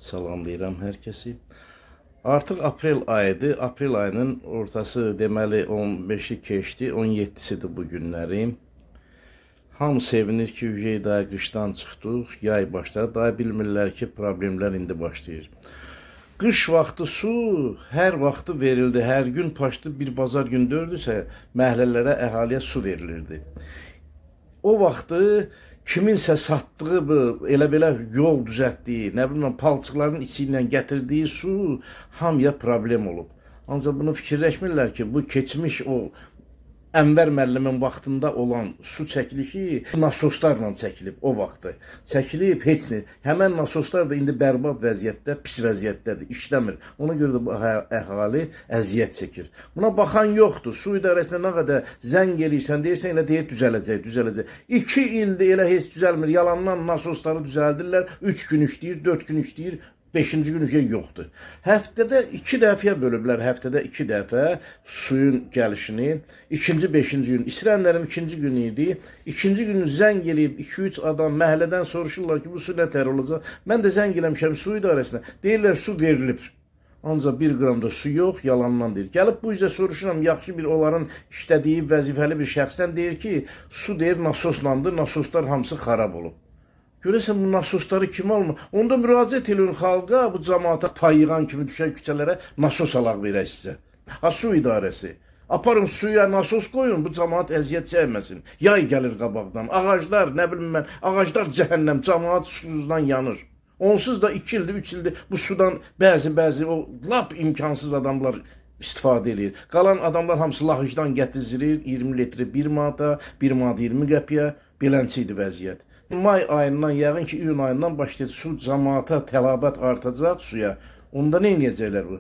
Salamlayıram hər kəsi. Artıq aprel ayıdır. Aprel ayının ortası deməli 15-i keçdi, 17-sidir bu günləri. Hamı sevinir ki, daha qışdan çıxdıq, yay başladı. Daha bilmirlər ki, problemlər indi başlayır. Qış vaxtı su hər vaxtı verildi. Hər gün paşdı bir bazar gün dördüsə məhəllələrə, əhaliyə su verilirdi. O vaxtı kiminsə satdığı bu elə-belə yol düzəltdiyi, nə bilim palçıqların içi ilə gətirdiyi su hamıya problem olub. Ancaq bunu fikirləşmirlər ki, bu keçmiş o Ənvər müəllimin vaxtında olan su çəkilişi nasoslarla çəkilib o vaxtı. Çəkilib heç nə. Həmən nasoslar da indi bərbad vəziyyətdə, pis vəziyyətdədir, işləmir. Ona görə də bu əhali əziyyət çəkir. Buna baxan yoxdur. Su idarəsinə nə qədər zəng eləyirsən, deyirsən elə deyir düzələcək, düzələcək. 2 ildir elə heç düzəlmir. Yalandan nasosları düzəldirlər. 3 gün işləyir, 4 gün işləyir. 5-ci gün şey yoxdur. Həftədə 2 dəfəyə bölüblər, həftədə 2 dəfə suyun gəlişini. 2-ci, 5-ci gün, İsrəmlərim 2-ci günü idi. 2-ci günü zəng eləyib 2-3 adam məhəllədən soruşurlar ki, bu su nə tər olacaq. Mən də zəng eləmişəm su idarəsinə. Deyirlər, su verilib. Ancaq 1 qram da su yox, yalandan deyir. Gəlib bu üzrə soruşuram, yaxşı bir onların işlədiyi vəzifəli bir şəxsdən deyir ki, su deyir nasoslandı, nasoslar hamısı xarab olub. Görəsən bu nasosları kim almır? Onda müraciət edin xalqa, bu cəmaata payıqan kimi düşən küçələrə nasos alaq verək sizə. Ha, su idarəsi. Aparın suya nasos qoyun, bu cəmaat əziyyət çəkməsin. Yay gəlir qabaqdan. Ağaclar, nə bilim mən, ağaclar cəhənnəm, cəmaat susuzdan yanır. Onsuz da 2 ildir, 3 ildir bu sudan bəzi o lap imkansız adamlar istifadə edir. Qalan adamlar hamısı Laxıcdan gətizdirir, 20 litri 1 manata, 1 manat 20 qəpiyə, belənçi idi vəziyyət. May ayından, yəqin ki, iyun ayından başlayacaq su cəmaata tələbat artacaq suya. Onda nə edəcəklər bu?